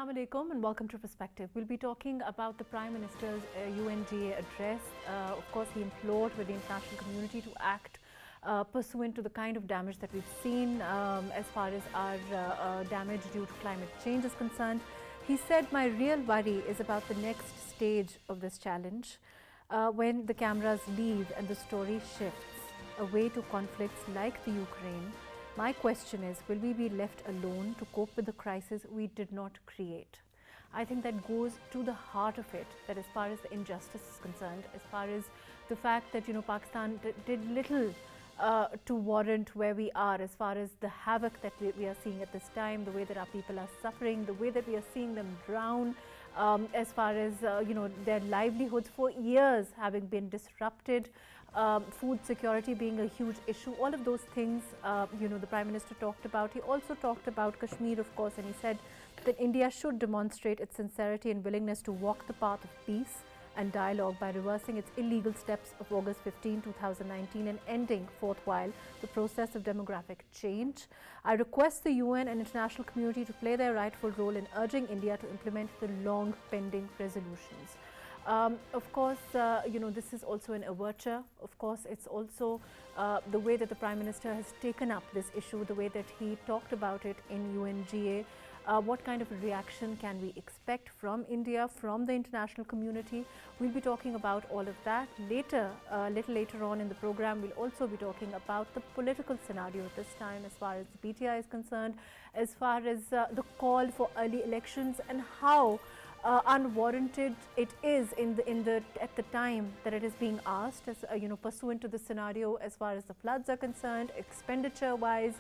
Assalamu alaikum and welcome to Perspective. We'll be talking about the Prime Minister's UNGA address. Of course, he implored with the international community to act pursuant to the kind of damage that we've seen as far as our damage due to climate change is concerned. He said, my real worry is about the next stage of this challenge when the cameras leave and the story shifts away to conflicts like the Ukraine. My question is, will we be left alone to cope with the crisis we did not create? I think that goes to the heart of it, that as far as the injustice is concerned, as far as the fact that, Pakistan did little to warrant where we are, as far as the havoc that we are seeing at this time, the way that our people are suffering, the way that we are seeing them drown, as far as, their livelihoods for years having been disrupted, food security being a huge issue, all of those things, the Prime Minister talked about. He also talked about Kashmir, of course, and he said that India should demonstrate its sincerity and willingness to walk the path of peace and dialogue by reversing its illegal steps of August 15, 2019 and ending forthwhile the process of demographic change. I request the UN and international community to play their rightful role in urging India to implement the long pending resolutions. Of course, this is also an overture. Of course, it's also the way that the Prime Minister has taken up this issue, the way that he talked about it in UNGA. What kind of a reaction can we expect from India, from the international community? We'll be talking about all of that later. A little later on in the program, we'll also be talking about the political scenario at this time as far as the PTI is concerned, as far as the call for early elections and how unwarranted it is at the time that it is being asked, as pursuant to the scenario as far as the floods are concerned, expenditure wise,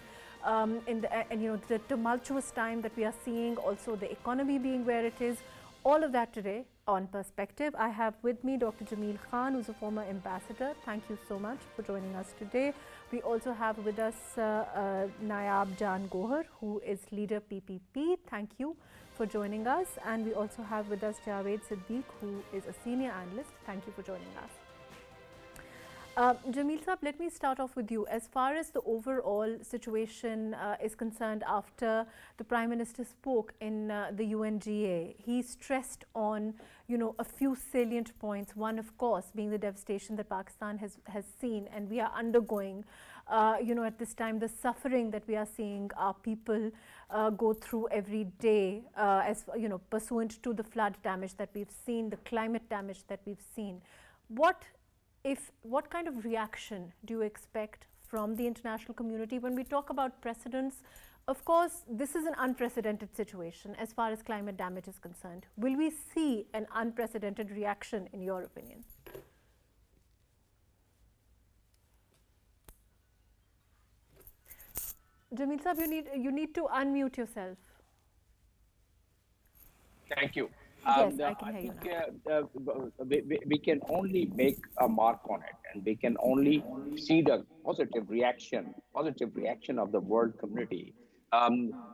the tumultuous time that we are seeing, also the economy being where it is. All of that today on Perspective. I have with me Dr. Jameel Khan, who's a former ambassador. Thank you so much for joining us today. We also have with us Nayab Jan Gohar, who is leader PPP. Thank you for joining us. And we also have with us Javed Siddique, who is a senior analyst. Thank you for joining us. Jameel Saab, let me start off with you. As far as the overall situation is concerned, after the Prime Minister spoke in the UNGA, he stressed on, a few salient points. One, of course, being the devastation that Pakistan has seen and we are undergoing. At this time, the suffering that we are seeing our people go through every day, pursuant to the flood damage that we've seen, the climate damage that we've seen. What kind of reaction do you expect from the international community when we talk about precedents? Of course, this is an unprecedented situation as far as climate damage is concerned. Will we see an unprecedented reaction, in your opinion? Jameel Saab, you need to unmute yourself. Thank you. Yes, I can hear you now. We can only make a mark on it, and we can only see the positive reaction of the world community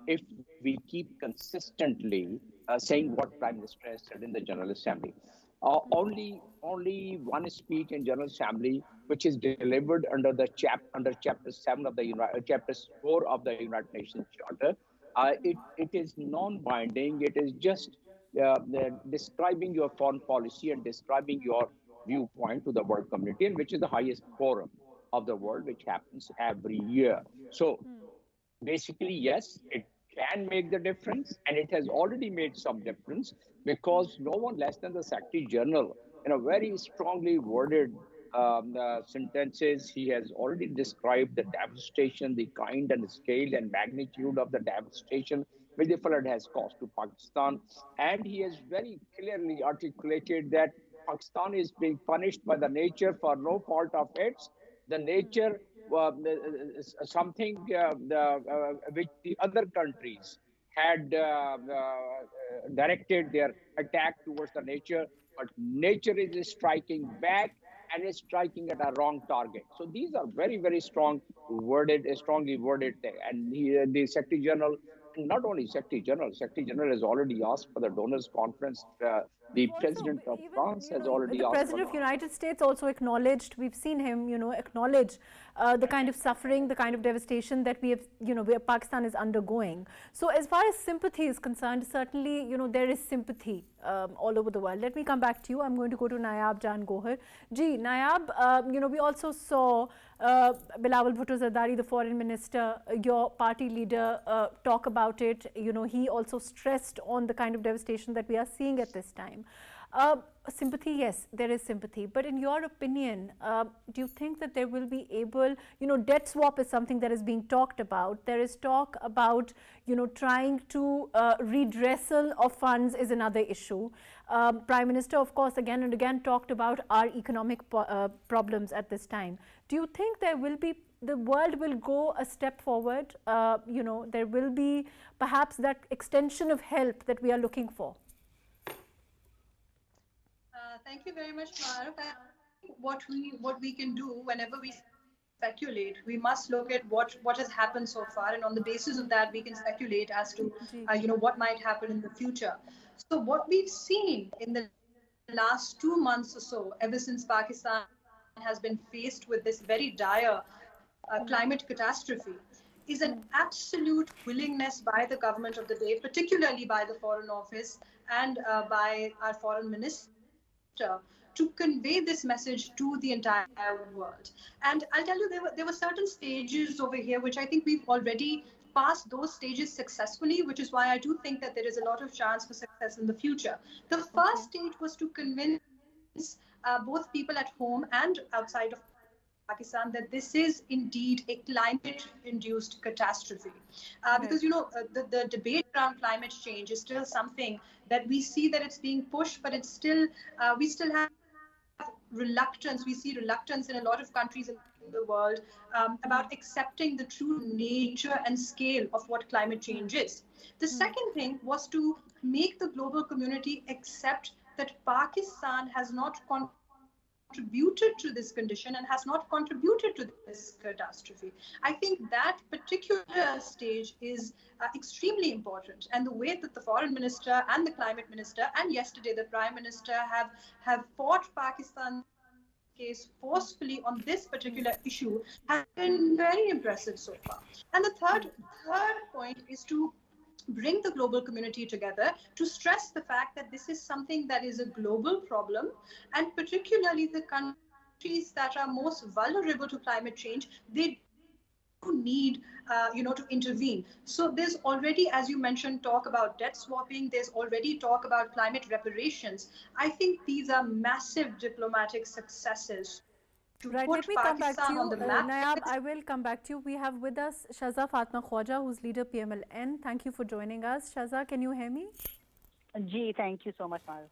if we keep consistently saying what Prime Minister has said in the General Assembly. Only one speech in General Assembly, which is delivered under Chapter 7 of the Chapter 4 of the United Nations Charter. It is non-binding. It is just describing your foreign policy and describing your viewpoint to the world community, and which is the highest forum of the world, which happens every year. So basically, yes, it can make the difference, and it has already made some difference, because no one less than the Secretary General, in a very strongly worded sentences, he has already described the devastation, the kind and scale and magnitude of the devastation which the flood has caused to Pakistan. And he has very clearly articulated that Pakistan is being punished by the nature for no fault of its. The nature, something which the other countries had directed their attack towards the nature, but nature is striking back and is striking at a wrong target. So these are very, very strongly worded. And the Secretary General, not only Secretary General has already asked for the donors conference The We've also president of even, France has already the asked for president of United States also acknowledged. We've seen him, acknowledge the kind of suffering, the kind of devastation that we have, where Pakistan is undergoing. So as far as sympathy is concerned, certainly, there is sympathy all over the world. Let me come back to you. I'm going to go to Nayab Jan Gohar. Ji, Nayab, we also saw Bilawal Bhutto Zardari, the foreign minister, your party leader, talk about it. He also stressed on the kind of devastation that we are seeing at this time. Sympathy, yes, there is sympathy. But in your opinion, do you think that there will be able, debt swap is something that is being talked about. There is talk about, trying to redressal of funds is another issue. Prime Minister, of course, again and again talked about our economic problems at this time. Do you think there will be, the world will go a step forward? There will be perhaps that extension of help that we are looking for? Thank you very much, Mahrukh. I think what we can do whenever we speculate, we must look at what has happened so far, and on the basis of that, we can speculate as to what might happen in the future. So what we've seen in the last 2 months or so, ever since Pakistan has been faced with this very dire climate catastrophe, is an absolute willingness by the government of the day, particularly by the Foreign Office and by our foreign minister, to convey this message to the entire world. And I'll tell you, there were certain stages over here which I think we've already passed those stages successfully, which is why I do think that there is a lot of chance for success in the future. The first stage was to convince both people at home and outside of Pakistan that this is indeed a climate-induced catastrophe. Because, the debate around climate change is still something that we see that it's being pushed, but it's still, we still have reluctance. We see reluctance in a lot of countries in the world about accepting the true nature and scale of what climate change is. The second thing was to make the global community accept that Pakistan has not contributed to this condition and has not contributed to this catastrophe. I think that particular stage is extremely important. And the way that the foreign minister and the climate minister and yesterday the prime minister have fought Pakistan's case forcefully on this particular issue has been very impressive so far. And the third point is to bring the global community together to stress the fact that this is something that is a global problem, and particularly the countries that are most vulnerable to climate change, they do need to intervene. So there's already, as you mentioned, talk about debt swapping. There's already talk about climate reparations. I think these are massive diplomatic successes to put Pakistan on the Right, let map. me come back to you. Nayab, I will come back to you. We have with us Shahza Fatma Khwaja, who's leader PMLN. Thank you for joining us. Shahza, can you hear me? Ji, thank you so much, Mahrukh.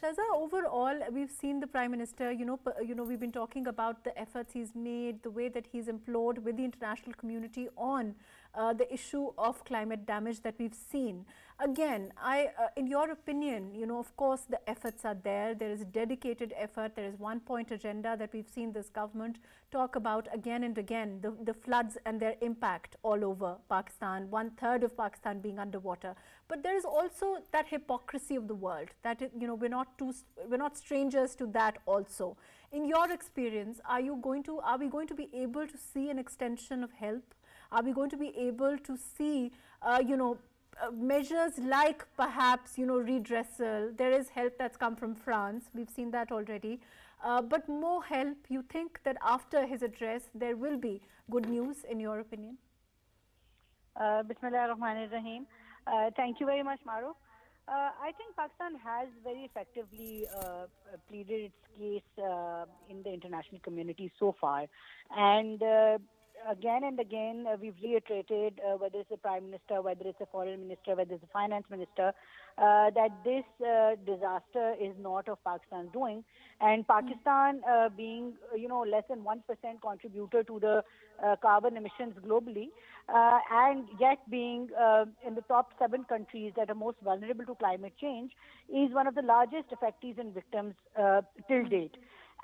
Shahza, overall, we've seen the Prime Minister, we've been talking about the efforts he's made, the way that he's implored with the international community on the issue of climate damage that we've seen. Again, in your opinion, of course, the efforts are there. There is a dedicated effort. There is one-point agenda that we've seen this government talk about again and again, the floods and their impact all over Pakistan, 1/3 of Pakistan being underwater. But there is also that hypocrisy of the world that, we're not strangers to that also. In your experience, are we going to be able to see an extension of help? Are we going to be able to see, measures like perhaps, redressal? There is help that's come from France. We've seen that already. But more help, you think that after his address, there will be good news in your opinion? Bismillah ar-Rahman ar-Rahim. Thank you very much, Mahrukh. I think Pakistan has very effectively pleaded its case in the international community so far. And again and again, we've reiterated, whether it's the Prime Minister, whether it's the Foreign Minister, whether it's the Finance Minister, that this disaster is not of Pakistan's doing. And Pakistan being, less than 1% contributor to the carbon emissions globally, and yet being in the top 7 countries that are most vulnerable to climate change, is one of the largest affectees and victims till date.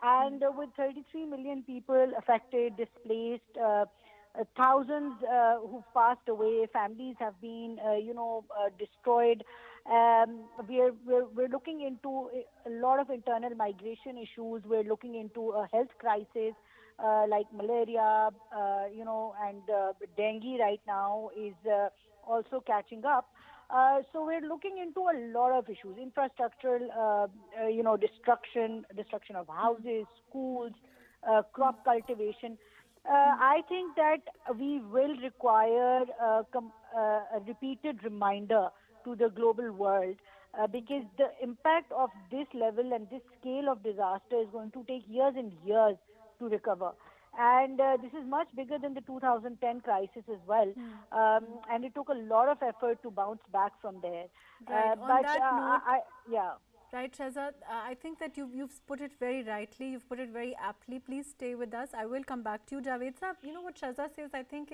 And with 33 million people affected, displaced, thousands who've passed away, families have been, destroyed. We're looking into a lot of internal migration issues. We're looking into a health crisis like malaria, and dengue right now is also catching up. So we're looking into a lot of issues, infrastructural, destruction of houses, schools, crop cultivation. I think that we will require a repeated reminder to the global world because the impact of this level and this scale of disaster is going to take years and years to recover. And this is much bigger than the 2010 crisis as well. And it took a lot of effort to bounce back from there. Right. On that note, yeah. Right, Shahzad, I think that you've put it very rightly, you've put it very aptly. Please stay with us. I will come back to you. Javed Saab, you know what Shahzad says, I think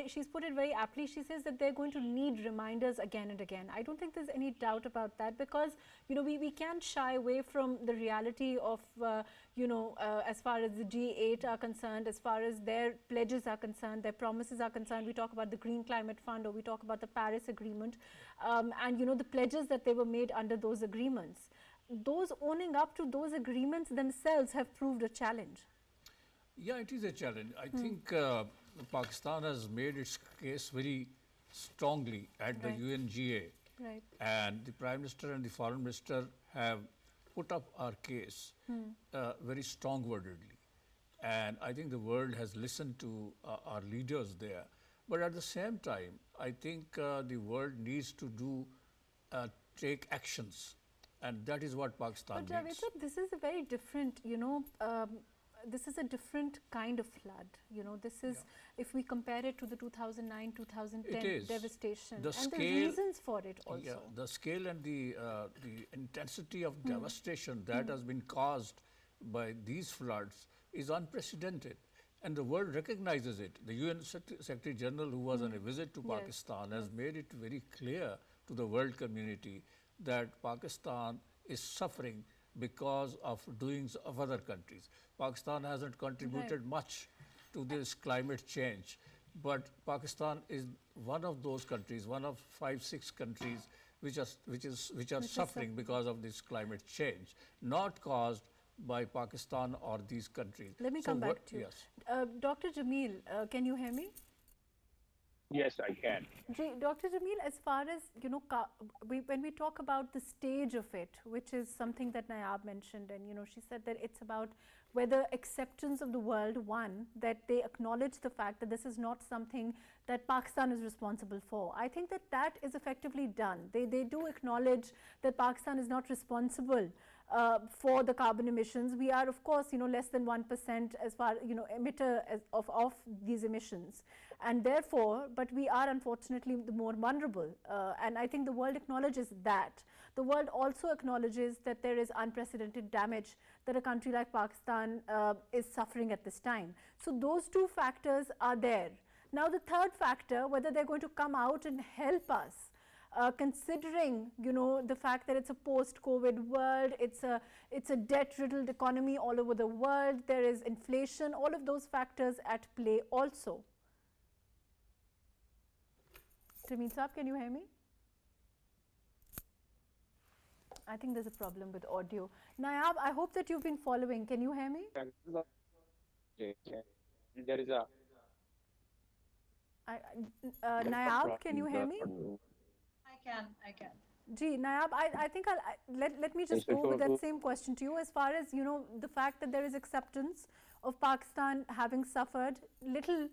she's put it very aptly. She says that they're going to need reminders again and again. I don't think there's any doubt about that because, we can't shy away from the reality of, as far as the G8 are concerned, as far as their pledges are concerned, their promises are concerned. We talk about the Green Climate Fund or we talk about the Paris Agreement and, the pledges that they were made under those agreements. Those owning up to those agreements themselves have proved a challenge. Yeah, it is a challenge. I think Pakistan has made its case very strongly at the UNGA. Right. And the Prime Minister and the Foreign Minister have put up our case very strong-wordedly. And I think the world has listened to our leaders there. But at the same time, I think the world needs to take actions. And that is what Pakistan But needs. Javed, this is a very different, this is a different kind of flood. This is, if we compare it to the 2009-2010 devastation, and the reasons for it also. Yeah, the scale and the intensity of devastation that has been caused by these floods is unprecedented. And the world recognizes it. The UN Secretary General, who was on a visit to Pakistan, has made it very clear to the world community that Pakistan is suffering because of doings of other countries. Pakistan hasn't contributed much to this climate change, but Pakistan is one of those countries, one of 5-6 countries which are suffering because of this climate change, not caused by Pakistan or these countries. Let me come back to you. Yes. Dr. Jamil, can you hear me? Yes, I can. Dr. Jamil, as far as, when we talk about the stage of it, which is something that Nayab mentioned, and, she said that it's about whether acceptance of the world, one, that they acknowledge the fact that this is not something that Pakistan is responsible for. I think that is effectively done. They do acknowledge that Pakistan is not responsible for the carbon emissions. We are, of course, less than 1% as far, emitter of these emissions. And therefore, but we are unfortunately the more vulnerable. And I think the world acknowledges that. The world also acknowledges that there is unprecedented damage that a country like Pakistan is suffering at this time. So those two factors are there. Now the third factor, whether they're going to come out and help us, considering the fact that it's a post-COVID world, it's a debt-riddled economy all over the world, there is inflation, all of those factors at play also. Tamim Saab, can you hear me? I think there's a problem with audio. Nayab, I hope that you've been following. Can you hear me? There is a... Nayab, can you hear me? I can. Gee, Nayab, I think let me just go with that same question to you as far as, the fact that there is acceptance of Pakistan having suffered little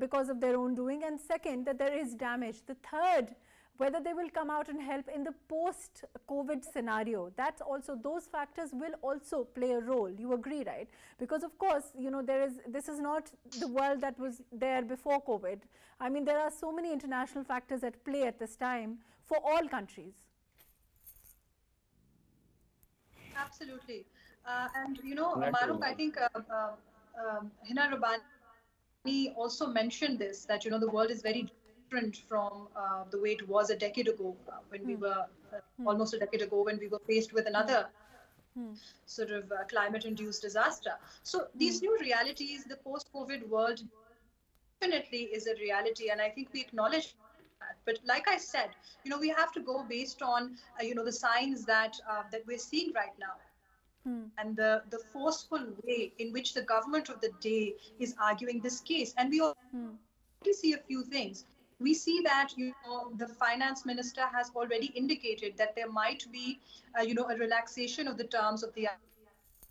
because of their own doing, and second, that there is damage. The third, whether they will come out and help in the post-COVID scenario, that's also, those factors will also play a role. You agree, right? Because of course, this is not the world that was there before COVID. I mean, there are so many international factors at play at this time for all countries. Absolutely. And, MAHRUKH, I think Hina Rabbani also mentioned this, that, the world is very different from the way it was a decade ago when we were, almost a decade ago, when we were faced with another sort of climate-induced disaster. So these new realities, the post-COVID world definitely is a reality, and I think we acknowledge But like I said, we have to go based on the signs that we're seeing right now, and the forceful way in which the government of the day is arguing this case. And we already see a few things. We see that the finance minister has already indicated that there might be a relaxation of the terms of the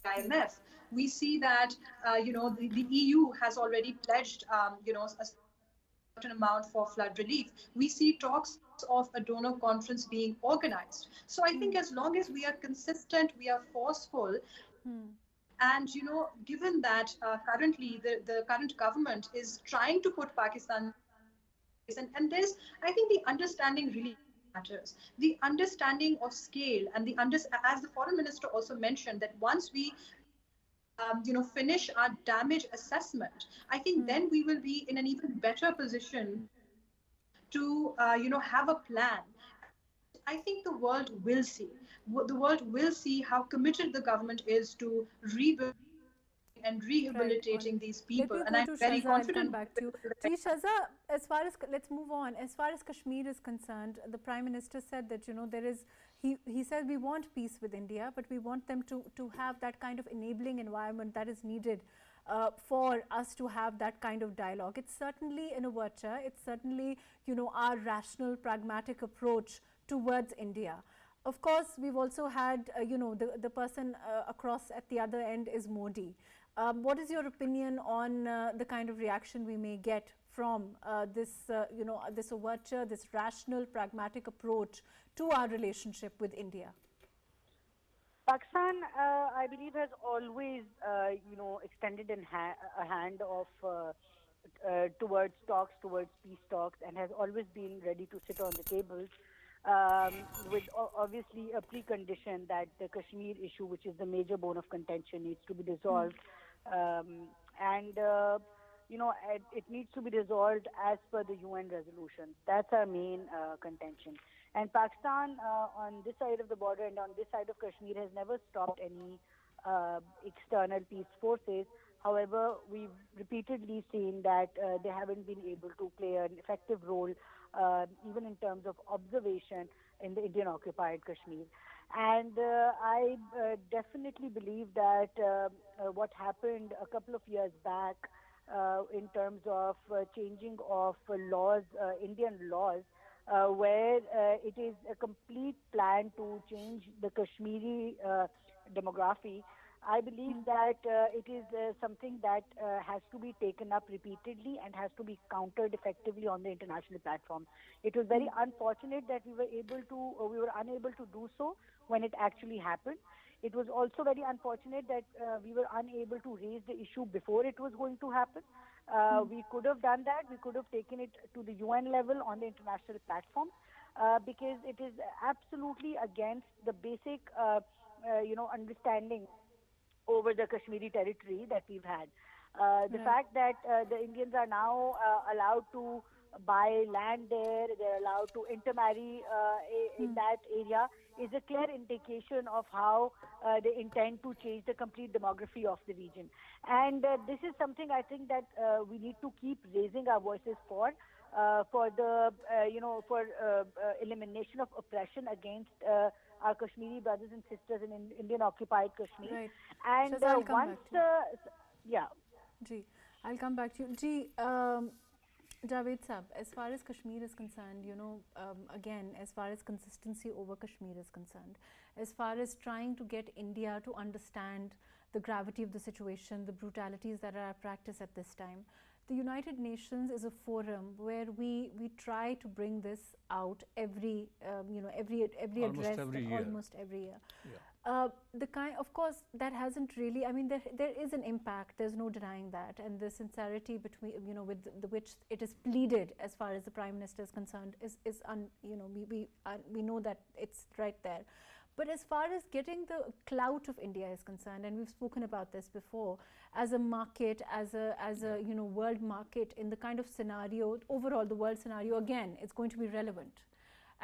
IMF. We see that the EU has already pledged a certain amount for flood relief. We see talks of a donor conference being organized. So I think as long as we are consistent, we are forceful, and given that currently the current government is trying to put Pakistan in this place, and there's, I think, the understanding really matters, the understanding of scale, and as the foreign minister also mentioned, that once we finish our damage assessment, I think then we will be in an even better position to have a plan. And I think the world will see. The world will see how committed the government is to rebuilding and rehabilitating these people. Let me And go I'm to very Shahza. I'll confident. come back to you. Gee, Shahza, let's move on. As far as Kashmir is concerned, the Prime Minister said that, there is, he said we want peace with India, but we want them to have that kind of enabling environment that is needed for us to have that kind of dialogue. It's certainly an overture. It's certainly, our rational, pragmatic approach towards India. Of course, we've also had, the person across at the other end is Modi. What is your opinion on the kind of reaction we may get from this overture, this rational, pragmatic approach to our relationship with India? Pakistan, I believe, has always, extended a hand of towards talks, towards peace talks, and has always been ready to sit on the tables. With obviously a precondition that the Kashmir issue, which is the major bone of contention, needs to be resolved. It needs to be resolved as per the UN resolutions. That's our main contention. And Pakistan, on this side of the border and on this side of Kashmir, has never stopped any external peace forces. However, we've repeatedly seen that they haven't been able to play an effective role, even in terms of observation in the Indian-occupied Kashmir. And I definitely believe that what happened a couple of years back in terms of changing of laws, Indian laws, where it is a complete plan to change the Kashmiri demography, I believe that it is something that has to be taken up repeatedly and has to be countered effectively on the international platform. It was very unfortunate that we were unable to do so when it actually happened. It was also very unfortunate that we were unable to raise the issue before it was going to happen. We could have done that. We could have taken it to the UN level on the international platform, because it is absolutely against the basic, understanding over the Kashmiri territory that we've had. The fact that the Indians are now allowed to buy land there, they're allowed to intermarry in that area, is a clear indication of how they intend to change the complete demography of the region. And this is something I think that we need to keep raising our voices for the elimination of oppression against our Kashmiri brothers and sisters in Indian-occupied Kashmir. Right. And Shahza, once, Ji, I'll come back to you. Ji, Javed Sab, as far as Kashmir is concerned, again, as far as consistency over Kashmir is concerned, as far as trying to get India to understand the gravity of the situation, the brutalities that are at practice at this time, the United Nations is a forum where we try to bring this out every address, almost every year. Yeah. Of course, that hasn't really, I mean, there is an impact, there's no denying that, and the sincerity between, with which it is pleaded as far as the Prime Minister is concerned we know that it's right there. But as far as getting the clout of India is concerned, and we've spoken about this before, as a market, as a world market in the kind of scenario, overall the world scenario, again, it's going to be relevant.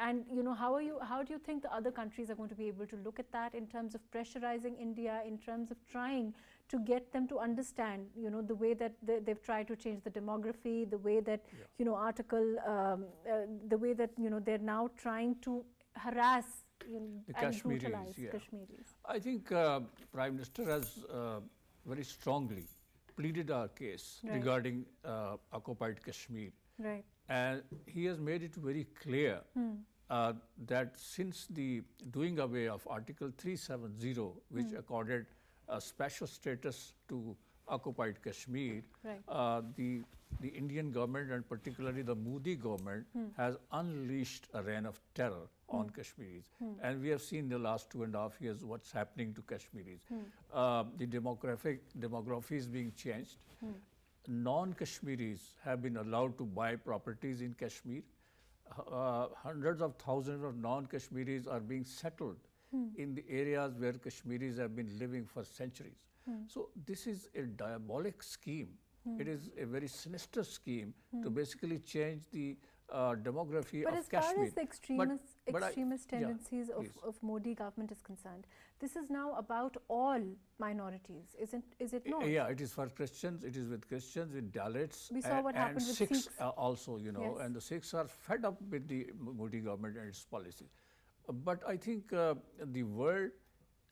And how do you think the other countries are going to be able to look at that in terms of pressurizing India, in terms of trying to get them to understand, the way that they've tried to change the demography, the way that, the way that, they're now trying to harass The and Kashmiris, brutalize yeah. Kashmiris. I think Prime Minister has very strongly pleaded our case Right. regarding occupied Kashmir. Right. And he has made it very clear that since the doing away of Article 370, which accorded a special status to occupied Kashmir, Right. the Indian government and particularly the Modi government has unleashed a reign of terror on Kashmiris. And we have seen in the last 2.5 years what's happening to Kashmiris. The demography is being changed. Non-Kashmiris have been allowed to buy properties in Kashmir. Hundreds of thousands of non-Kashmiris are being settled in the areas where Kashmiris have been living for centuries. So this is a diabolic scheme. It is a very sinister scheme to basically change the demography But of as far Kashmir. as the extremist yeah, tendencies please. of Modi government is concerned, this is now about all minorities, is it not? Yeah, it is for Christians, it is with Christians, with Dalits, We saw what and happened with Sikhs Sikhs. also, Yes. and the Sikhs are fed up with the Modi government and its policies. But I think the world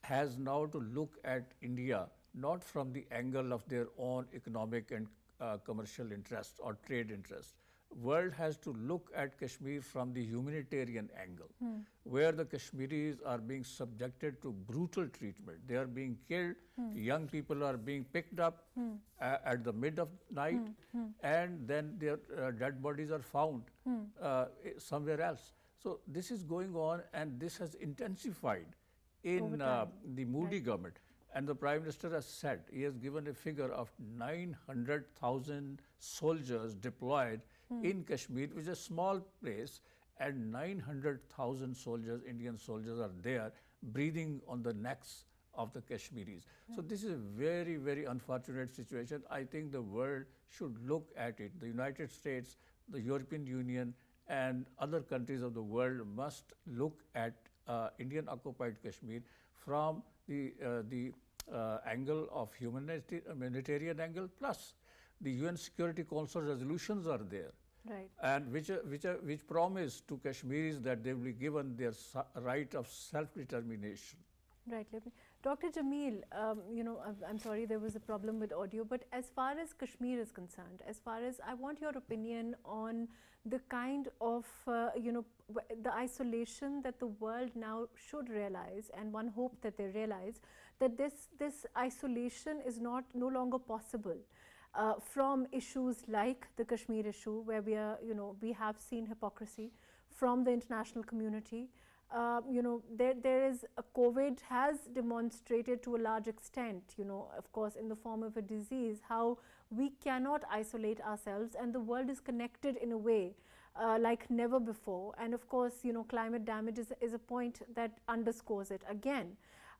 has now to look at India not from the angle of their own economic and commercial interests or trade interests. World has to look at Kashmir from the humanitarian angle, where the Kashmiris are being subjected to brutal treatment. They are being killed. Young people are being picked up at the mid of night, and then their dead bodies are found somewhere else. So this is going on, and this has intensified in the Modi government. And the Prime Minister has said, he has given a figure of 900,000 soldiers deployed in Kashmir, which is a small place, and 900,000 soldiers, Indian soldiers, are there breathing on the necks of the Kashmiris. So this is a very, very unfortunate situation. I think the world should look at it. The United States, the European Union, and other countries of the world must look at Indian occupied Kashmir from the angle of humanitarian angle, plus the UN Security Council resolutions are there, Right. and which promise to Kashmiris that they will be given their right of self-determination. Right, Dr. Jameel, I'm sorry there was a problem with audio, but as far as Kashmir is concerned, I want your opinion on the kind of, the isolation that the world now should realize, and one hope that they realize that this isolation is no longer possible. From issues like the Kashmir issue, where we have seen hypocrisy from the international community. There is COVID has demonstrated to a large extent, of course, in the form of a disease, how we cannot isolate ourselves, and the world is connected in a way like never before. And of course, climate damage is a point that underscores it again.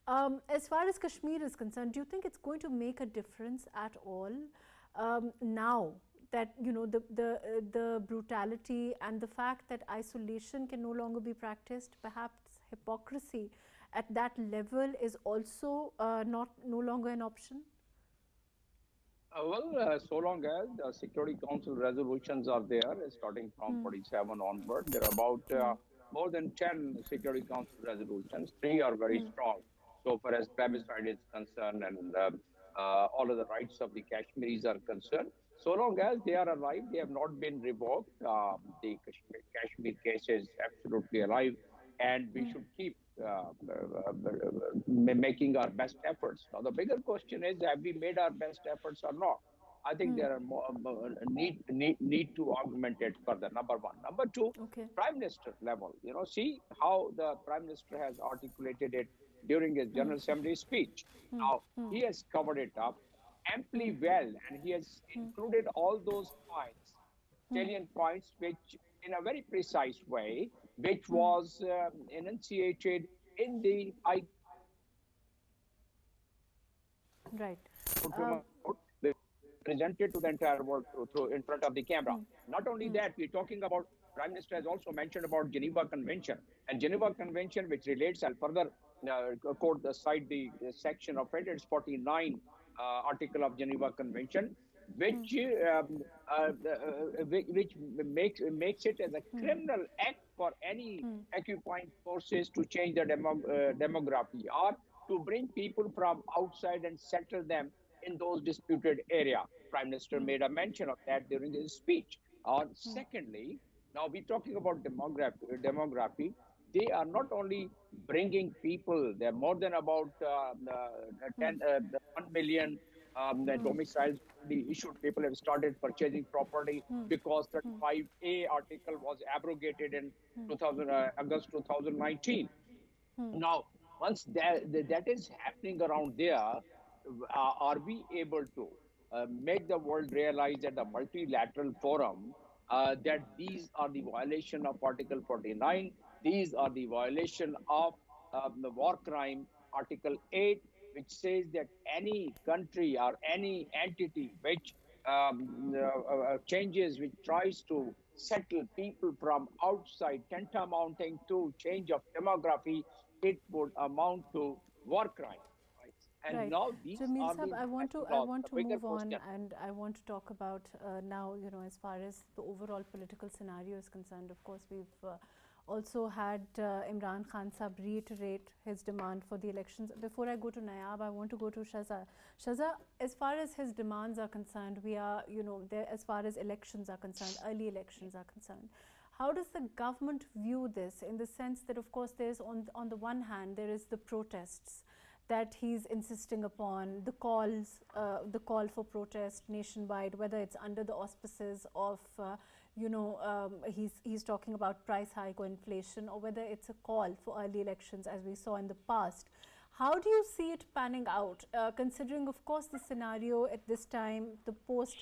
As far as Kashmir is concerned, do you think it's going to make a difference at all now that the brutality and the fact that isolation can no longer be practiced, perhaps hypocrisy at that level is also no longer an option? So long as the Security Council resolutions are there, starting from 47 onward, there are about more than 10 Security Council resolutions. 3 are very strong, so far as plebiscite is concerned, and all of the rights of the Kashmiris are concerned. So long as they are alive, they have not been revoked. The Kashmir case is absolutely alive, and we should keep making our best efforts. Now, the bigger question is, have we made our best efforts or not? I think there are more need to augment it further. Number one. Number two, Prime Minister level. See how the Prime Minister has articulated it during his General Assembly speech. Now, he has covered it up amply well, and he has included all those points, salient points, which in a very precise way, which was enunciated in the Right. Presented to the entire world through in front of the camera. Not only that, we're talking about, Prime Minister has also mentioned about Geneva Convention, and Geneva Convention, which relates, I'll further quote the section of it, it's 49, article of Geneva Convention, which makes it as a criminal act for any occupying forces to change the demography or to bring people from outside and settle them in those disputed area. Prime Minister made a mention of that during his speech. Secondly, now we're talking about demography. They are not only bringing people, they're more than about 1 million the domiciles already issued. People have started purchasing property because 35A article was abrogated in 2000, August 2019. Now, once that is happening around there, are we able to make the world realize at a multilateral forum that these are the violation of Article 49, these are the violation of the war crime, Article 8, which says that any country or any entity which changes, which tries to settle people from outside, tantamounting to change of demography, it would amount to war crime. Right? And Right. now these Jamil are Sahab, the I laws. want The to bigger move on, question. and I want to talk about now, as far as the overall political scenario is concerned. Of course, we've also had Imran Khan Sahab reiterate his demand for the elections. Before I go to Nayab, I want to go to Shahza. Shahza, as far as his demands are concerned, we are, there, as far as elections are concerned, early elections are concerned. How does the government view this, in the sense that, of course, there's on the one hand, there is the protests that he's insisting upon, the call for protest nationwide, whether it's under the auspices of, he's talking about price hike or inflation, or whether it's a call for early elections, as we saw in the past. How do you see it panning out, considering, of course, the scenario at this time, the post,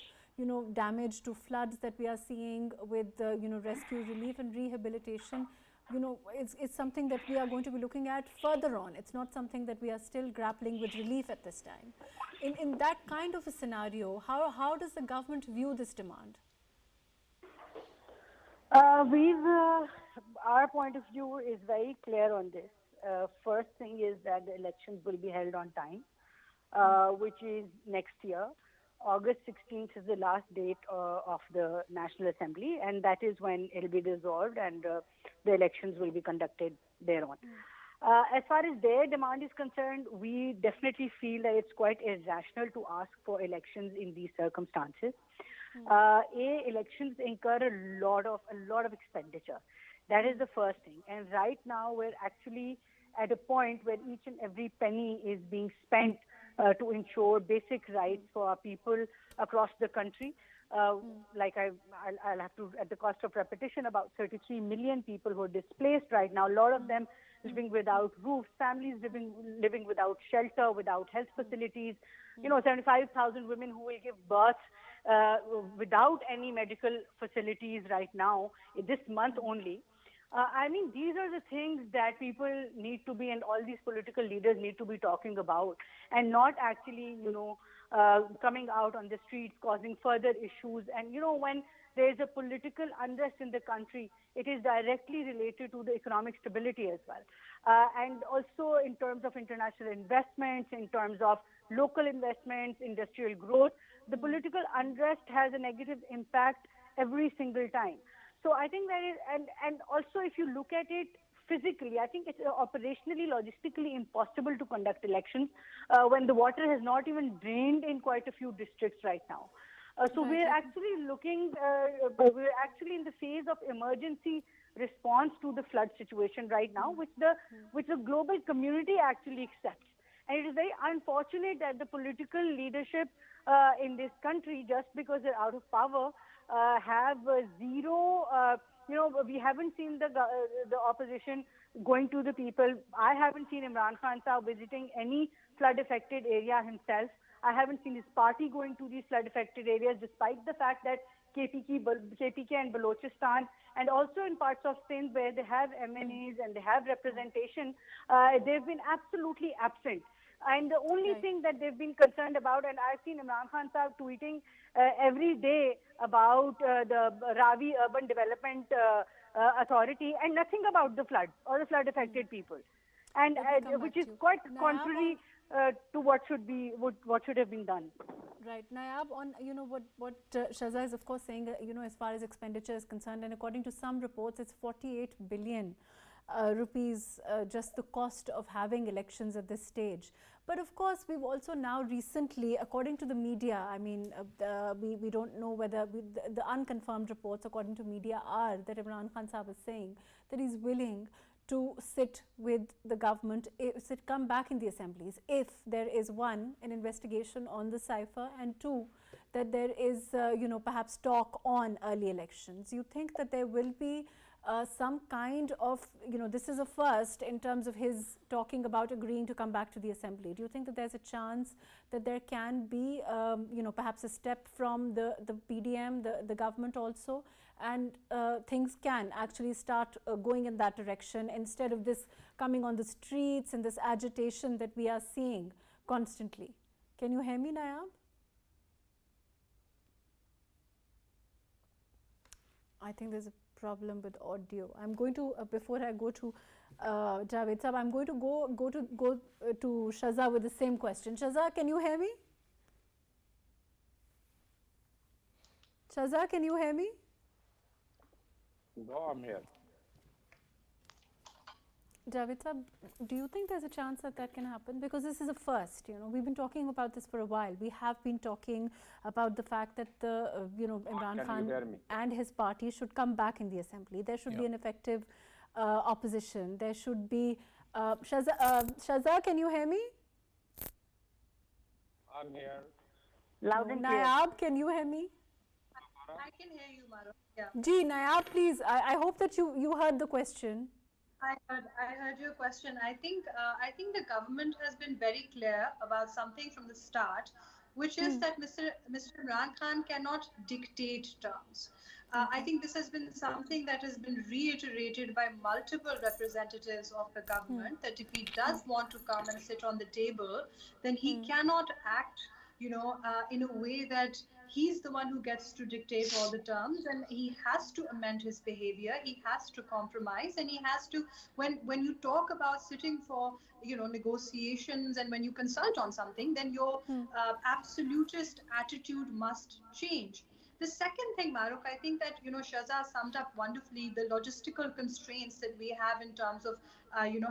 damage to floods that we are seeing with, rescue, relief and rehabilitation? It's something that we are going to be looking at further on. It's not something that we are still grappling with relief at this time. In that kind of a scenario, how does the government view this demand? Our point of view is very clear on this. First thing is that the elections will be held on time, which is next year. August 16th is the last date of the National Assembly, and that is when it will be dissolved and the elections will be conducted thereon. As far as their demand is concerned, we definitely feel that it's quite irrational to ask for elections in these circumstances. Elections incur a lot of expenditure. That is the first thing. And right now, we're actually at a point where each and every penny is being spent to ensure basic rights for our people across the country. Like I'll have to, at the cost of repetition, about 33 million people who are displaced right now. A lot of them living without roofs, families living without shelter, without health facilities. 75,000 women who will give birth without any medical facilities right now, this month only. I mean, these are the things that people need to be, and all these political leaders need to be talking about, and not actually, coming out on the streets, causing further issues. And, when there is a political unrest in the country, it is directly related to the economic stability as well. And also in terms of international investments, in terms of local investments, industrial growth, the political unrest has a negative impact every single time. So I think that is, and also if you look at it physically, I think it's operationally, logistically impossible to conduct elections when the water has not even drained in quite a few districts right now. So we're actually we're actually in the phase of emergency response to the flood situation right now, which the global community actually accepts. And it is very unfortunate that the political leadership in this country, just because they're out of power, have zero. We haven't seen the opposition going to the people. I haven't seen Imran Khan Sahab visiting any flood-affected area himself. I haven't seen his party going to these flood-affected areas, despite the fact that KPK and Balochistan, and also in parts of Sindh where they have MNAs and they have representation, they've been absolutely absent. And the only thing that they've been concerned about, and I've seen Imran Khan Sahab tweeting every day about the Ravi Urban Development Authority, and nothing about the floods or the flood-affected people, and which is quite contrary to what should have been done. Right. Nayab, on what Shaza is of course saying, as far as expenditure is concerned, and according to some reports, it's 48 billion rupees, just the cost of having elections at this stage. But of course, we've also now recently, according to the media, I mean, we don't know whether the unconfirmed reports, according to media, are that Imran Khan Sahib is saying that he's willing to sit with the government, come back in the assemblies if there is, one, an investigation on the cipher, and two, that there is perhaps talk on early elections. You think that there will be some kind of, this is a first in terms of his talking about agreeing to come back to the assembly. Do you think that there's a chance that there can be perhaps a step from the PDM, the government also, and things can actually start going in that direction instead of this coming on the streets and this agitation that we are seeing constantly? Can you hear me, Nayab? I think there's a problem with audio. I'm going to, before I go to Javed Sahab, I'm going to go to Shaza with the same question. Shaza, can you hear me? Shaza, can you hear me? Go, I'm here. Javed Sahab, do you think there's a chance that that can happen? Because this is a first, we've been talking about this for a while. We have been talking about the fact that the, Imran Khan and his party should come back in the assembly. There should be an effective opposition. There should be, Shaza, can you hear me? I'm here. Loud and clear. Nayab, can you hear me? I can hear you, MAHRUKH. Yeah. Ji, Nayab, please, I hope that you heard the question. I heard your question. I think the government has been very clear about something from the start, which is that Mr. Imran Khan cannot dictate terms. I think this has been something that has been reiterated by multiple representatives of the government, that if he does want to come and sit on the table, then he cannot act, in a way that he's the one who gets to dictate all the terms, and he has to amend his behavior, he has to compromise, and he has to, when you talk about sitting for negotiations and when you consult on something, then your absolutist attitude must change. The second thing, MAHRUKH, I think that Shaza summed up wonderfully the logistical constraints that we have in terms of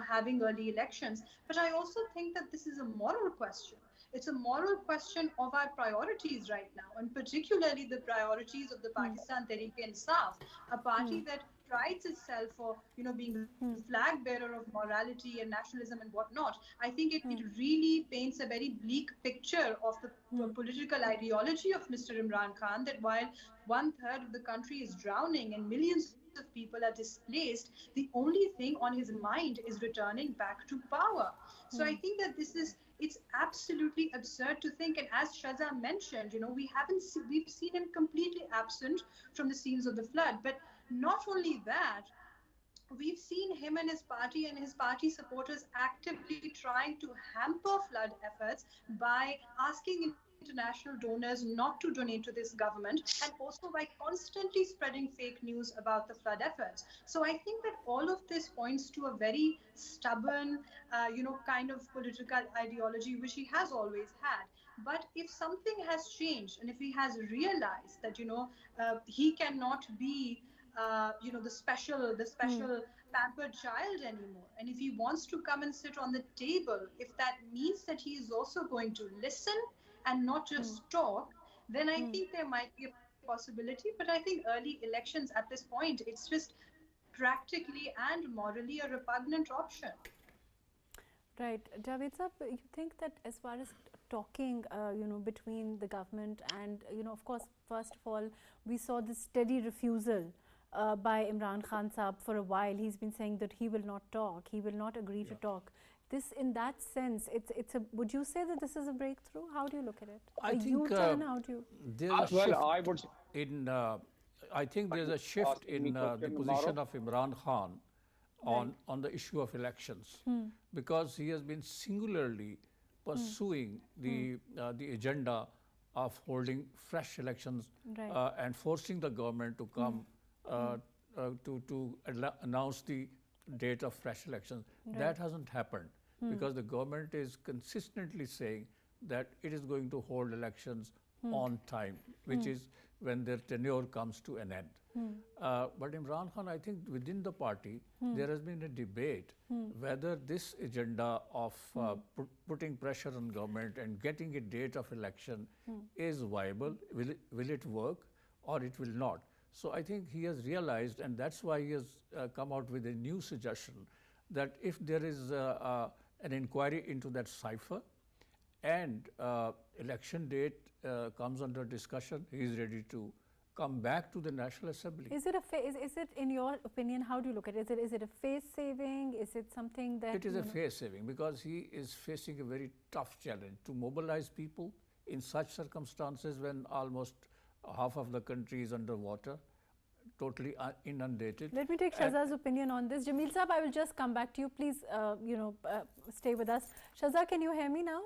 having early elections, but I also think that this is a moral question. It's a moral question of our priorities right now, and particularly the priorities of the Pakistan Tehreek-e-Insaf, a party that prides itself for being the flag bearer of morality and nationalism and whatnot. I think it really paints a very bleak picture of the political ideology of Mr. Imran Khan, that while 1/3 of the country is drowning and millions of people are displaced, the only thing on his mind is returning back to power. So I think that it's absolutely absurd to think, and as Shaza mentioned, we've seen him completely absent from the scenes of the flood. But not only that, we've seen him and his party supporters actively trying to hamper flood efforts by asking international donors not to donate to this government, and also by constantly spreading fake news about the flood efforts. So I think that all of this points to a very stubborn, kind of political ideology, which he has always had. But if something has changed, and if he has realized that, he cannot be, the special pampered child anymore, and if he wants to come and sit on the table, if that means that he is also going to listen and not just talk, then I think there might be a possibility. But I think early elections at this point, it's just practically and morally a repugnant option. Right. Javed Sahab, you think that as far as talking, between the government and, of course, first of all, we saw this steady refusal by Imran Khan Sahib for a while. He's been saying that he will not talk, he will not agree to talk. This, in that sense, it's a. Would you say that this is a breakthrough? How do you look at it? I think how do you? There's a shift in. I think there's a shift in the position of Imran Khan on the issue of elections, because he has been singularly pursuing the agenda of holding fresh elections and forcing the government to come to announce the date of fresh elections. That hasn't happened. because the government is consistently saying that it is going to hold elections on time, which is when their tenure comes to an end. But Imran Khan, I think within the party, there has been a debate whether this agenda of putting pressure on government and getting a date of election is viable, will it work or it will not. So I think he has realized, and that's why he has come out with a new suggestion, that if there is an inquiry into that cipher and election date comes under discussion, he is ready to come back to the National Assembly. Is it in your opinion, how do you look at it? Is it a face saving? Is it something that... It is a face saving because he is facing a very tough challenge to mobilize people in such circumstances when almost half of the country is underwater, totally inundated. Let me take Shahzad's opinion on this. Jameel Sahab, I will just come back to you. Please, stay with us. Shahzad, can you hear me now?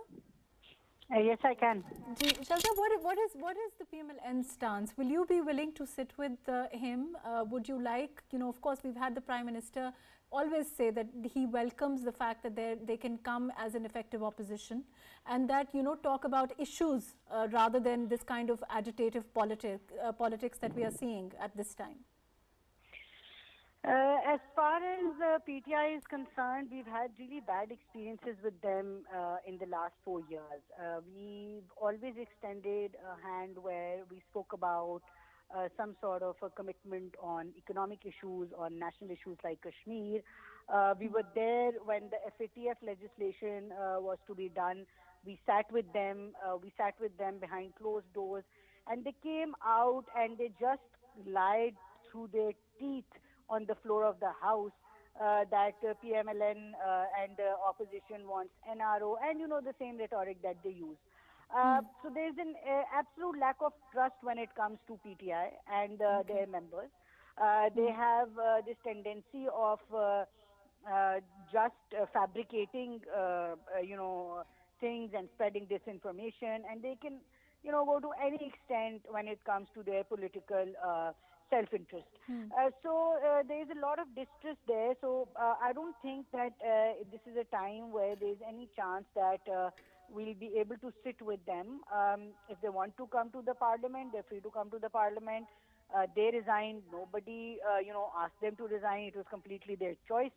Yes, I can. Shahzad, what is the PMLN stance? Will you be willing to sit with him? Would you like, of course, we've had the Prime Minister always say that he welcomes the fact that they can come as an effective opposition and that, talk about issues rather than this kind of agitative politics that we are seeing at this time. As far as PTI is concerned, we've had really bad experiences with them in the last 4 years. We've always extended a hand where we spoke about some sort of a commitment on economic issues, on national issues like Kashmir. We were there when the FATF legislation was to be done. We sat with them behind closed doors, and they came out and they just lied through their teeth on the floor of the House that PMLN and opposition wants NRO, and the same rhetoric that they use. So there's an absolute lack of trust when it comes to PTI and their members. They have this tendency of just fabricating, things and spreading disinformation, and they can, go to any extent when it comes to their political self-interest. So there is a lot of distrust there. So I don't think that this is a time where there is any chance that we'll be able to sit with them. If they want to come to the parliament, they're free to come to the parliament. They resigned. Nobody, asked them to resign. It was completely their choice.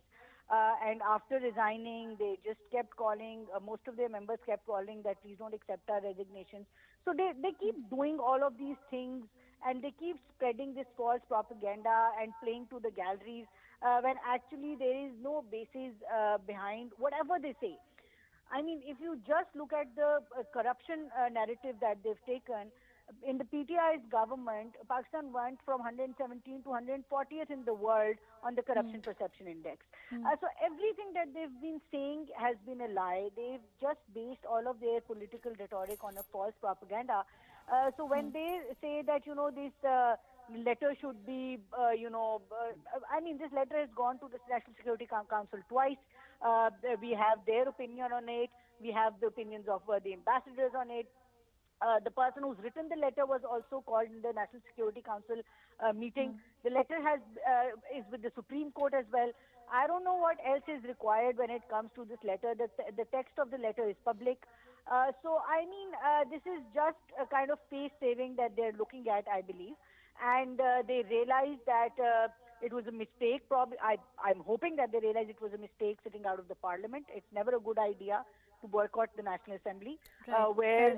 And after resigning, they just kept calling. Most of their members kept calling that please don't accept our resignations. So they keep doing all of these things, and they keep spreading this false propaganda and playing to the galleries when actually there is no basis behind whatever they say. I mean, if you just look at the corruption narrative that they've taken, in the PTI's government, Pakistan went from 117 to 140th in the world on the Corruption Perception Index. So everything that they've been saying has been a lie. They've just based all of their political rhetoric on a false propaganda. So when they say that, this letter should be, this letter has gone to the National Security Council twice. We have their opinion on it. We have the opinions of the ambassadors on it. The person who's written the letter was also called in the National Security Council meeting. The letter is with the Supreme Court as well. I don't know what else is required when it comes to this letter. The text of the letter is public. This is just a kind of face saving that they're looking at, I believe. And they realized that it was a mistake. I'm hoping that they realize it was a mistake sitting out of the parliament. It's never a good idea to boycott the National Assembly, where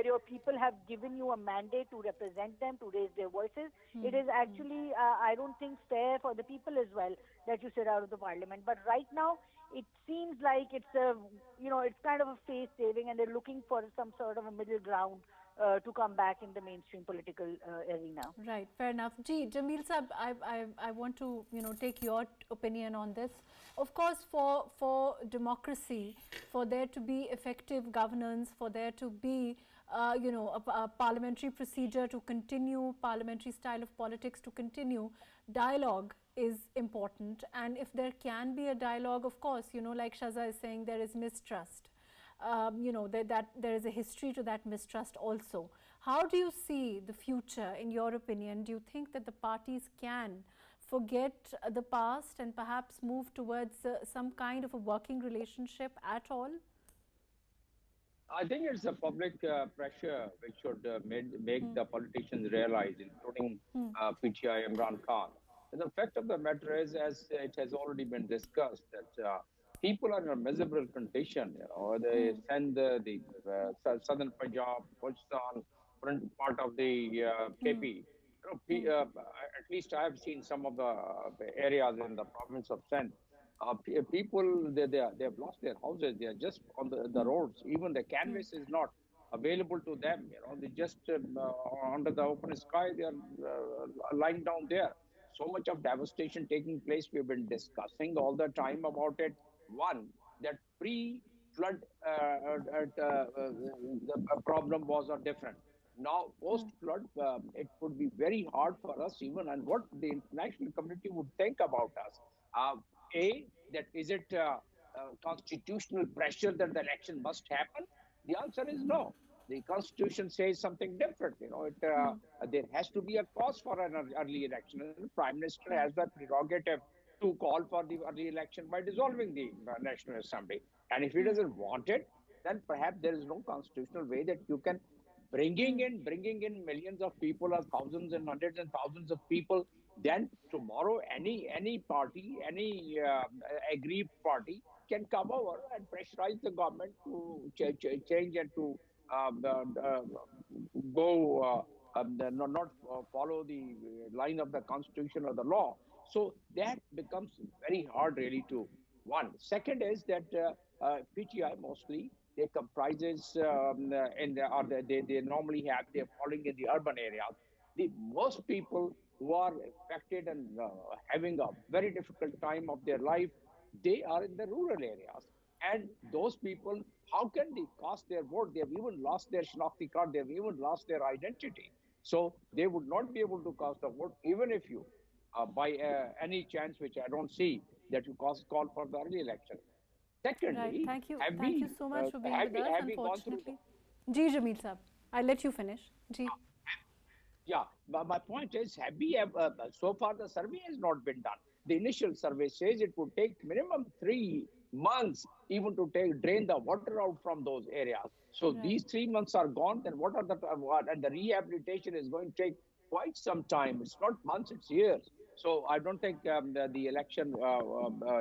your people have given you a mandate to represent them, to raise their voices. It is actually, I don't think, fair for the people as well that you sit out of the parliament. But right now, it seems like it's kind of a face saving, and they're looking for some sort of a middle ground to come back in the mainstream political arena. Right, fair enough. Jameel Sahab, I want to take your opinion on this. Of course, for democracy, for there to be effective governance, for there to be a parliamentary procedure to continue, parliamentary style of politics to continue, dialogue is important. And if there can be a dialogue, of course, like Shahzad is saying, there is mistrust. That there is a history to that mistrust also. How do you see the future, in your opinion? Do you think that the parties can forget the past and perhaps move towards some kind of a working relationship at all? I think it's the public pressure which should make the politicians realize, including PTI Imran Khan. And the fact of the matter is, as it has already been discussed, that people are in a miserable condition. You know, they send the southern Punjab, Pakistan, front part of the KP. You know, at least I have seen some of the areas in the province of Sindh. People they have lost their houses. They are just on the roads. Even the canvas is not available to them. You know, they just under the open sky. They are lying down there. So much of devastation taking place. We've been discussing all the time about it. One, that pre-flood the problem was different. Now, post-flood, it would be very hard for us even, and what the international community would think about us. A, that is it constitutional pressure that the election must happen? The answer is no. The constitution says something different. You know, there has to be a cause for an early election, and the prime minister has the prerogative to call for the early election by dissolving the National Assembly. And if he doesn't want it, then perhaps there is no constitutional way that you can bringing in millions of people or thousands and hundreds and thousands of people. Then tomorrow any party, any aggrieved party can come over and pressurize the government to change and to go not follow the line of the constitution or the law. So that becomes very hard really to one. Second is that PTI mostly they comprises they normally have they're falling in the urban areas. The most people who are affected and having a very difficult time of their life, they are in the rural areas. And those people, how can they cast their vote? They've even lost their Shnakti card, they've even lost their identity. So they would not be able to cast a vote, even if you, by any chance, which I don't see, that you call for the early election. Secondly, right. Thank you so much for being with us. Unfortunately, Ji Jamil Sahab, I'll let you finish. Ji. Yeah, but my point is, so far the survey has not been done. The initial survey says it would take minimum 3 months even to drain the water out from those areas. So these 3 months are gone. Then what are and the rehabilitation is going to take quite some time. It's not months, it's years. So I don't think the election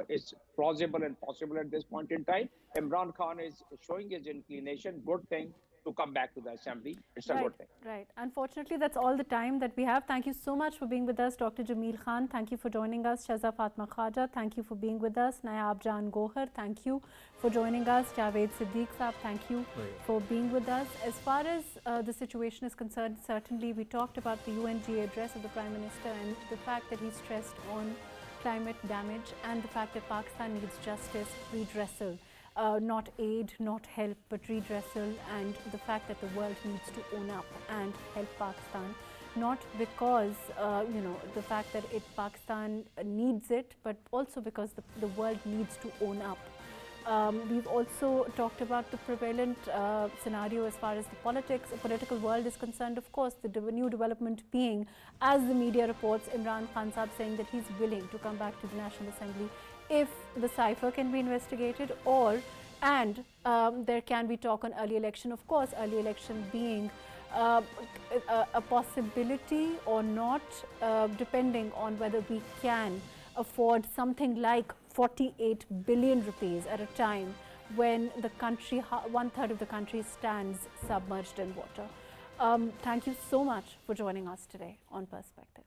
is plausible and possible at this point in time. Imran Khan is showing his inclination. Good thing to come back to the assembly. It's a good thing. Right. Unfortunately, that's all the time that we have. Thank you so much for being with us, Dr. Jamil Khan. Thank you for joining us. Shahza Fatma Khaja, thank you for being with us. Nayab Jan Gohar, thank you for joining us. Javed Siddiq Saab, thank you for being with us. As far as the situation is concerned, certainly we talked about the UNGA address of the Prime Minister and the fact that he stressed on climate damage and the fact that Pakistan needs justice, redressal. Not aid, not help, but redressal, and the fact that the world needs to own up and help Pakistan. Not because, the fact that Pakistan needs it, but also because the world needs to own up. We've also talked about the prevalent scenario as far as the political world is concerned. Of course, the new development being, as the media reports, Imran Khan Saab saying that he's willing to come back to the National Assembly if the cipher can be investigated, and there can be talk on early election. Of course, early election being a possibility or not, depending on whether we can afford something like 48 billion rupees at a time when the country, 1/3 of the country stands submerged in water. Thank you so much for joining us today on Perspective.